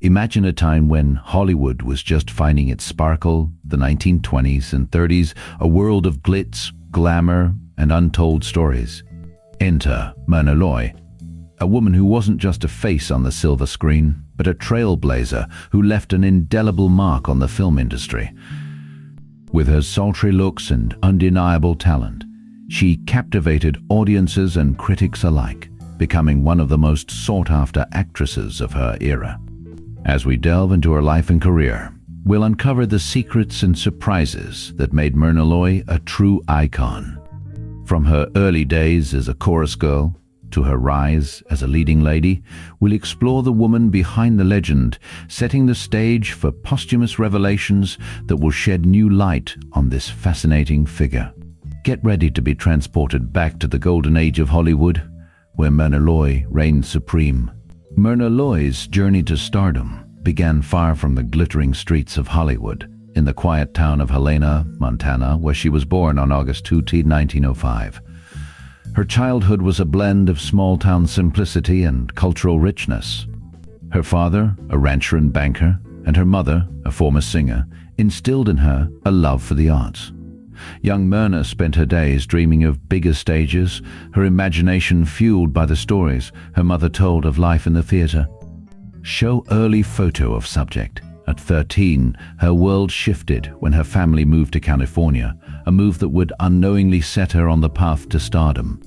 Imagine a time when Hollywood was just finding its sparkle, the 1920s and 30s, a world of glitz, glamour, and untold stories. Enter Myrna Loy, a woman who wasn't just a face on the silver screen, but a trailblazer who left an indelible mark on the film industry. With her sultry looks and undeniable talent, she captivated audiences and critics alike, becoming one of the most sought-after actresses of her era. As we delve into her life and career, we'll uncover the secrets and surprises that made Myrna Loy a true icon. From her early days as a chorus girl to her rise as a leading lady, we'll explore the woman behind the legend, setting the stage for posthumous revelations that will shed new light on this fascinating figure. Get ready to be transported back to the golden age of Hollywood, where Myrna Loy reigned supreme. Myrna Loy's journey to stardom began far from the glittering streets of Hollywood, in the quiet town of Helena, Montana, where she was born on August 2, 1905. Her childhood was a blend of small-town simplicity and cultural richness. Her father, a rancher and banker, and her mother, a former singer, instilled in her a love for the arts. Young Myrna spent her days dreaming of bigger stages, her imagination fueled by the stories her mother told of life in the theater. Show early photo of subject. At 13, her world shifted when her family moved to California, a move that would unknowingly set her on the path to stardom.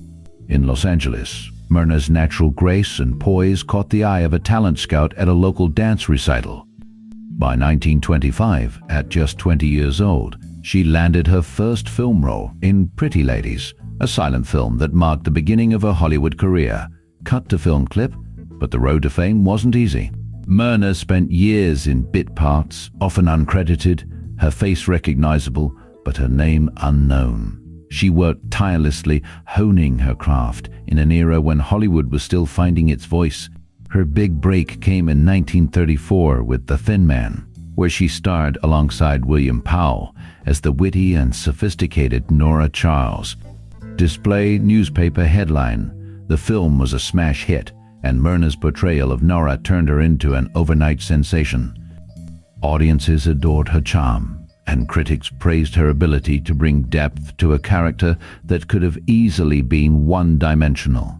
In Los Angeles, Myrna's natural grace and poise caught the eye of a talent scout at a local dance recital. By 1925, at just 20 years old, she landed her first film role in Pretty Ladies, a silent film that marked the beginning of her Hollywood career. Cut to film clip, but the road to fame wasn't easy. Myrna spent years in bit parts, often uncredited, her face recognizable, but her name unknown. She worked tirelessly, honing her craft in an era when Hollywood was still finding its voice. Her big break came in 1934 with The Thin Man, where she starred alongside William Powell as the witty and sophisticated Nora Charles. Display newspaper headline: the film was a smash hit, and Myrna's portrayal of Nora turned her into an overnight sensation. Audiences adored her charm, and critics praised her ability to bring depth to a character that could have easily been one-dimensional.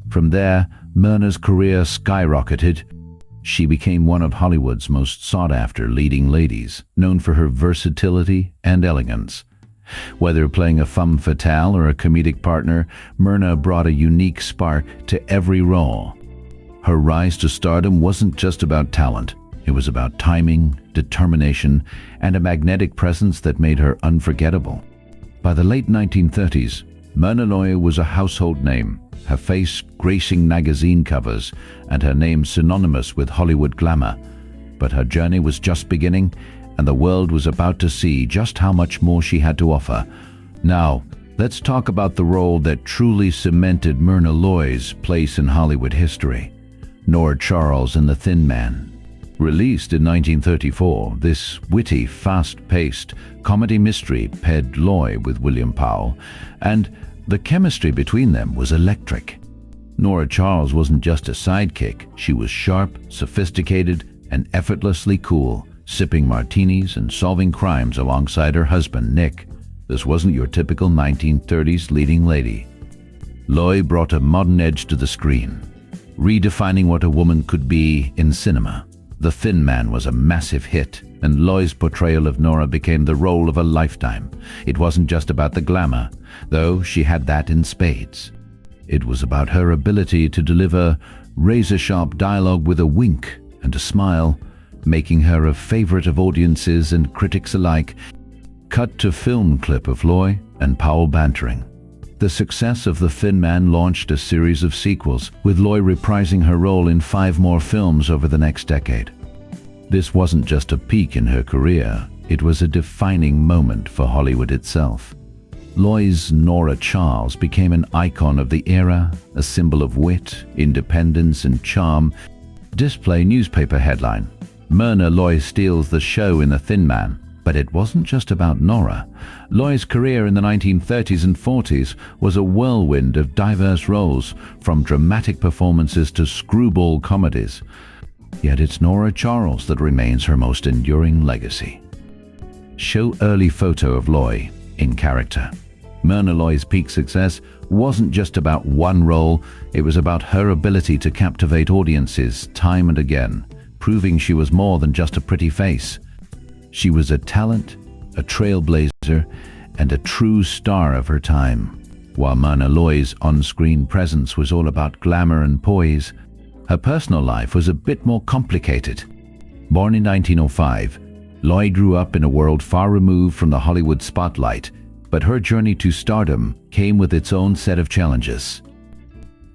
From there, Myrna's career skyrocketed. She became one of Hollywood's most sought-after leading ladies, known for her versatility and elegance. Whether playing a femme fatale or a comedic partner, Myrna brought a unique spark to every role. Her rise to stardom wasn't just about talent. It was about timing, determination, and a magnetic presence that made her unforgettable. By the late 1930s, Myrna Loy was a household name, her face gracing magazine covers and her name synonymous with Hollywood glamour. But her journey was just beginning, and the world was about to see just how much more she had to offer. Now, let's talk about the role that truly cemented Myrna Loy's place in Hollywood history: Nora Charles in The Thin Man. Released in 1934, this witty, fast-paced comedy mystery paired Loy with William Powell, and the chemistry between them was electric. Nora Charles wasn't just a sidekick. She was sharp, sophisticated, and effortlessly cool, sipping martinis and solving crimes alongside her husband, Nick. This wasn't your typical 1930s leading lady. Loy brought a modern edge to the screen, redefining what a woman could be in cinema. The Thin Man was a massive hit, and Loy's portrayal of Nora became the role of a lifetime. It wasn't just about the glamour, though she had that in spades. It was about her ability to deliver razor-sharp dialogue with a wink and a smile, making her a favorite of audiences and critics alike. Cut to film clip of Loy and Powell bantering. The success of The Thin Man launched a series of sequels, with Loy reprising her role in 5 more films over the next decade. This wasn't just a peak in her career, it was a defining moment for Hollywood itself. Loy's Nora Charles became an icon of the era, a symbol of wit, independence, and charm. Display newspaper headline: Myrna Loy steals the show in The Thin Man. But it wasn't just about Nora. Loy's career in the 1930s and 40s was a whirlwind of diverse roles, from dramatic performances to screwball comedies. Yet it's Nora Charles that remains her most enduring legacy. Show early photo of Loy in character. Myrna Loy's peak success wasn't just about one role, it was about her ability to captivate audiences time and again, proving she was more than just a pretty face. She was a talent, a trailblazer, and a true star of her time. While Myrna Loy's on-screen presence was all about glamour and poise, her personal life was a bit more complicated. Born in 1905, Loy grew up in a world far removed from the Hollywood spotlight, but her journey to stardom came with its own set of challenges.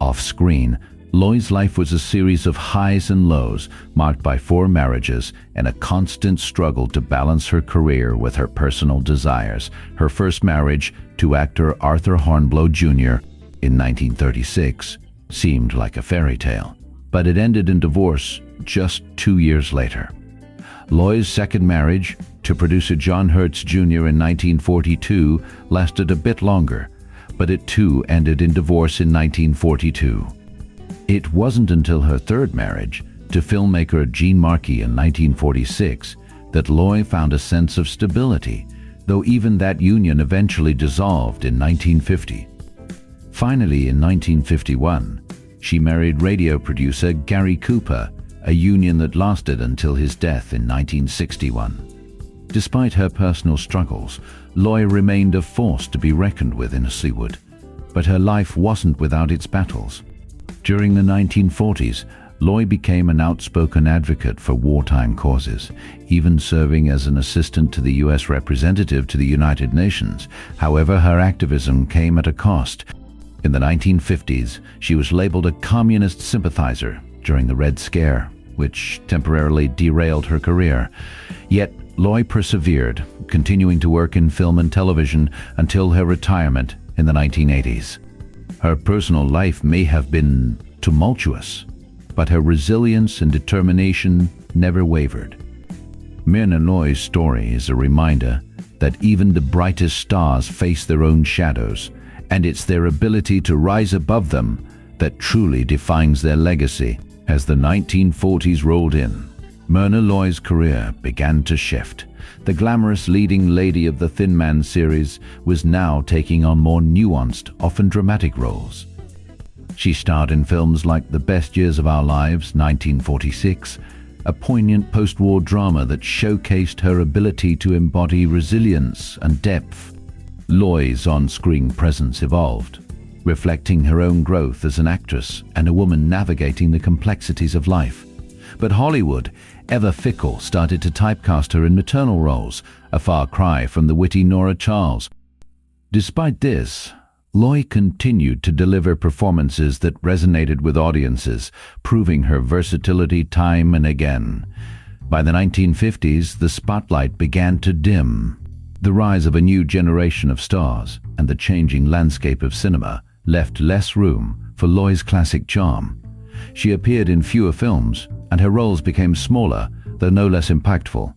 Off-screen, Loy's life was a series of highs and lows, marked by 4 marriages and a constant struggle to balance her career with her personal desires. Her first marriage, to actor Arthur Hornblow Jr. in 1936, seemed like a fairy tale, but it ended in divorce just 2 years later. Loy's second marriage, to producer John Hurts Jr. in 1942, lasted a bit longer, but it too ended in divorce in 1942. It wasn't until her third marriage, to filmmaker Gene Markey in 1946, that Loy found a sense of stability, though even that union eventually dissolved in 1950. Finally, in 1951, she married radio producer Gary Cooper, a union that lasted until his death in 1961. Despite her personal struggles, Loy remained a force to be reckoned with in Hollywood, but her life wasn't without its battles. During the 1940s, Loy became an outspoken advocate for wartime causes, even serving as an assistant to the U.S. representative to the United Nations. However, her activism came at a cost. In the 1950s, she was labeled a communist sympathizer during the Red Scare, which temporarily derailed her career. Yet, Loy persevered, continuing to work in film and television until her retirement in the 1980s. Her personal life may have been tumultuous, but her resilience and determination never wavered. Myrna Loy's story is a reminder that even the brightest stars face their own shadows, and it's their ability to rise above them that truly defines their legacy. As the 1940s rolled in, Myrna Loy's career began to shift. The glamorous leading lady of the Thin Man series was now taking on more nuanced, often dramatic roles. She starred in films like The Best Years of Our Lives, 1946, a poignant post-war drama that showcased her ability to embody resilience and depth. Loy's on-screen presence evolved, reflecting her own growth as an actress and a woman navigating the complexities of life. But Hollywood, ever fickle, started to typecast her in maternal roles, a far cry from the witty Nora Charles. Despite this, Loy continued to deliver performances that resonated with audiences, proving her versatility time and again. By the 1950s, the spotlight began to dim. The rise of a new generation of stars and the changing landscape of cinema left less room for Loy's classic charm. She appeared in fewer films, and her roles became smaller, though no less impactful.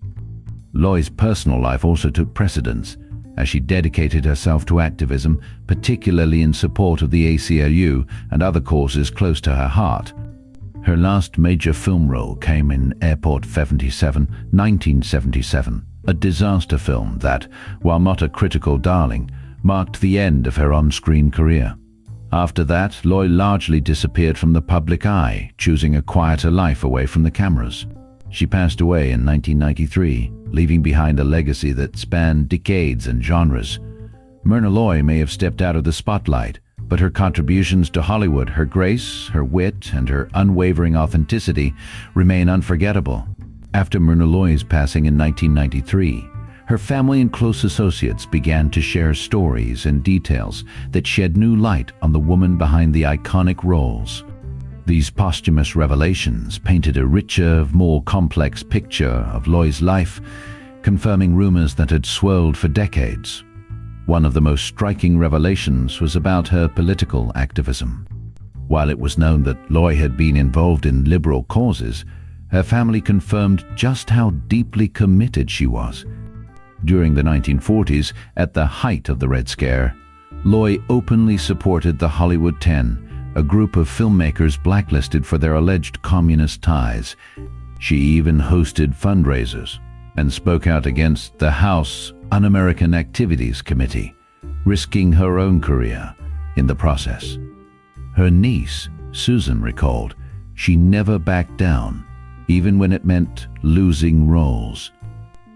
Loy's personal life also took precedence, as she dedicated herself to activism, particularly in support of the ACLU and other causes close to her heart. Her last major film role came in Airport 77, 1977, a disaster film that, while not a critical darling, marked the end of her on-screen career. After that, Loy largely disappeared from the public eye, choosing a quieter life away from the cameras. She passed away in 1993, leaving behind a legacy that spanned decades and genres. Myrna Loy may have stepped out of the spotlight, but her contributions to Hollywood, her grace, her wit, and her unwavering authenticity remain unforgettable. After Myrna Loy's passing in 1993, her family and close associates began to share stories and details that shed new light on the woman behind the iconic roles. These posthumous revelations painted a richer, more complex picture of Loy's life, confirming rumors that had swirled for decades. One of the most striking revelations was about her political activism. While it was known that Loy had been involved in liberal causes, her family confirmed just how deeply committed she was. During the 1940s, at the height of the Red Scare, Loy openly supported the Hollywood 10, a group of filmmakers blacklisted for their alleged communist ties. She even hosted fundraisers and spoke out against the House Un-American Activities Committee, risking her own career in the process. Her niece, Susan, recalled, she never backed down, even when it meant losing roles.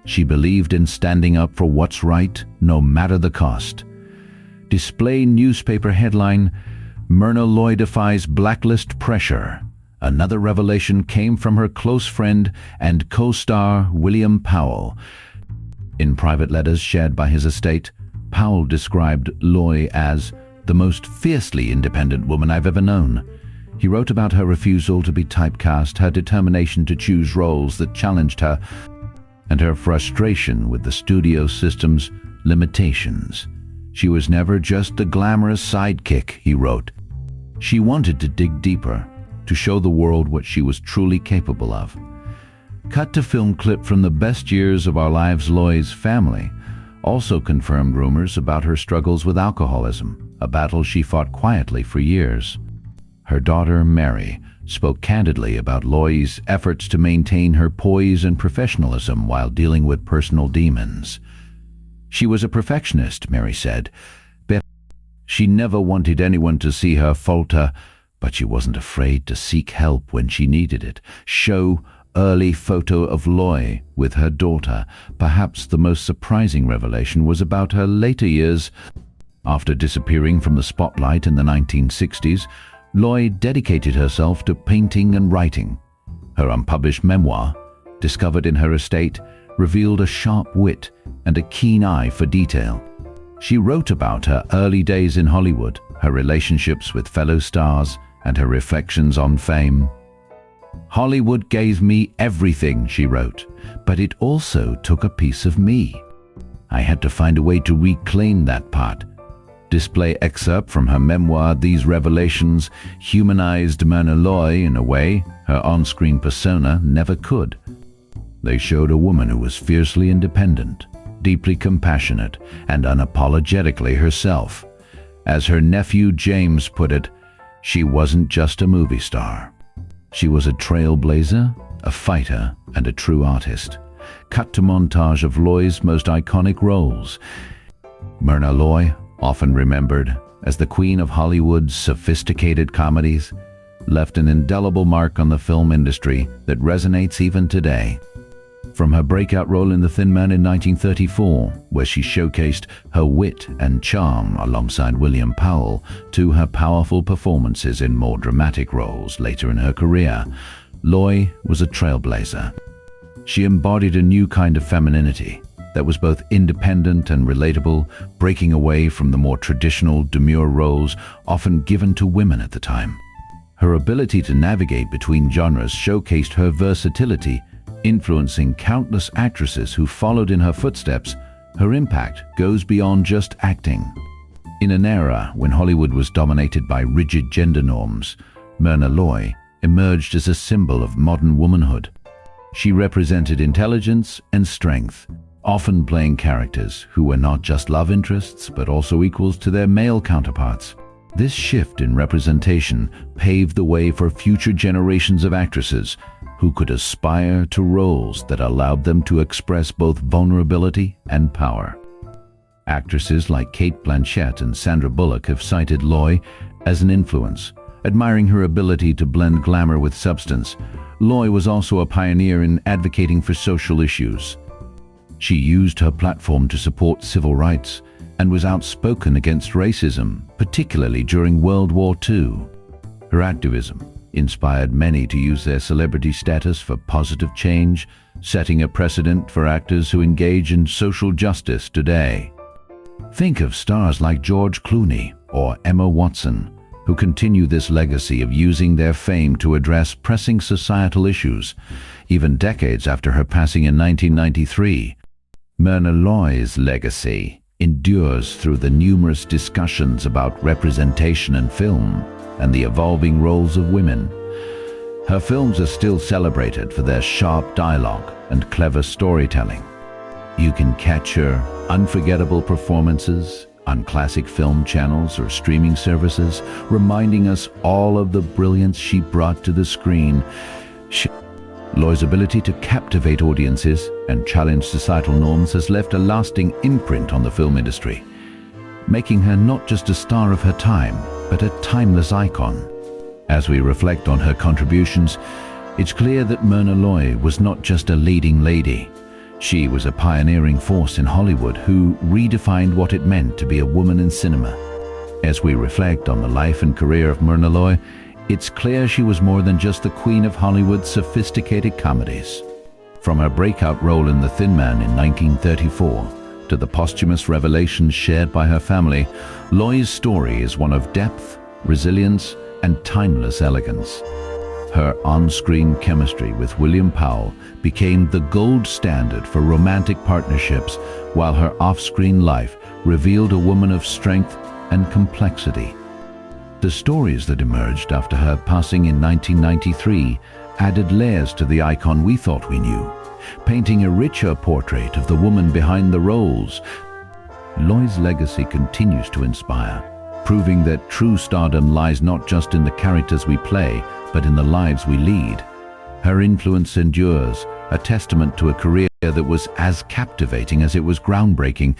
She believed in standing up for what's right, no matter the cost. Display newspaper headline, Myrna Loy defies blacklist pressure. Another revelation came from her close friend and co-star William Powell. In private letters shared by his estate, Powell described Loy as the most fiercely independent woman I've ever known. He wrote about her refusal to be typecast, her determination to choose roles that challenged her, and her frustration with the studio system's limitations. She was never just a glamorous sidekick, he wrote. She wanted to dig deeper, to show the world what she was truly capable of. Cut to film clip from the best years of our lives. Loy's family also confirmed rumors about her struggles with alcoholism, a battle she fought quietly for years. Her daughter, Mary, spoke candidly about Loy's efforts to maintain her poise and professionalism while dealing with personal demons. She was a perfectionist, Mary said, but she never wanted anyone to see her falter, but she wasn't afraid to seek help when she needed it. Show early photo of Loy with her daughter. Perhaps the most surprising revelation was about her later years. After disappearing from the spotlight in the 1960s, Loy dedicated herself to painting and writing. Her unpublished memoir, discovered in her estate, revealed a sharp wit and a keen eye for detail. She wrote about her early days in Hollywood, her relationships with fellow stars, and her reflections on fame. Hollywood gave me everything, she wrote, but it also took a piece of me. I had to find a way to reclaim that part. Display excerpt from her memoir. These revelations humanized Myrna Loy in a way her on-screen persona never could. They showed a woman who was fiercely independent, deeply compassionate, and unapologetically herself. As her nephew James put it, she wasn't just a movie star. She was a trailblazer, a fighter, and a true artist. Cut to montage of Loy's most iconic roles. Myrna Loy, often remembered as the queen of Hollywood's sophisticated comedies, left an indelible mark on the film industry that resonates even today. From her breakout role in The Thin Man in 1934, where she showcased her wit and charm alongside William Powell, to her powerful performances in more dramatic roles later in her career, Loy was a trailblazer. She embodied a new kind of femininity that was both independent and relatable, breaking away from the more traditional, demure roles often given to women at the time. Her ability to navigate between genres showcased her versatility, influencing countless actresses who followed in her footsteps. Her impact goes beyond just acting. In an era when Hollywood was dominated by rigid gender norms, Myrna Loy emerged as a symbol of modern womanhood. She represented intelligence and strength, often playing characters who were not just love interests but also equals to their male counterparts. This shift in representation paved the way for future generations of actresses who could aspire to roles that allowed them to express both vulnerability and power. Actresses like Cate Blanchett and Sandra Bullock have cited Loy as an influence, admiring her ability to blend glamour with substance. Loy was also a pioneer in advocating for social issues. She used her platform to support civil rights and was outspoken against racism, particularly during World War II. Her activism inspired many to use their celebrity status for positive change, setting a precedent for actors who engage in social justice today. Think of stars like George Clooney or Emma Watson, who continue this legacy of using their fame to address pressing societal issues. Even decades after her passing in 1993, Myrna Loy's legacy endures through the numerous discussions about representation in film and the evolving roles of women. Her films are still celebrated for their sharp dialogue and clever storytelling. You can catch her unforgettable performances on classic film channels or streaming services, reminding us all of the brilliance she brought to the screen. Loy's ability to captivate audiences and challenge societal norms has left a lasting imprint on the film industry, making her not just a star of her time, but a timeless icon. As we reflect on her contributions, it's clear that Myrna Loy was not just a leading lady. She was a pioneering force in Hollywood who redefined what it meant to be a woman in cinema. As we reflect on the life and career of Myrna Loy, it's clear she was more than just the queen of Hollywood's sophisticated comedies. From her breakout role in The Thin Man in 1934 to the posthumous revelations shared by her family, Loy's story is one of depth, resilience, and timeless elegance. Her on-screen chemistry with William Powell became the gold standard for romantic partnerships, while her off-screen life revealed a woman of strength and complexity. The stories that emerged after her passing in 1993 added layers to the icon we thought we knew, painting a richer portrait of the woman behind the roles. Loy's legacy continues to inspire, proving that true stardom lies not just in the characters we play, but in the lives we lead. Her influence endures, a testament to a career that was as captivating as it was groundbreaking,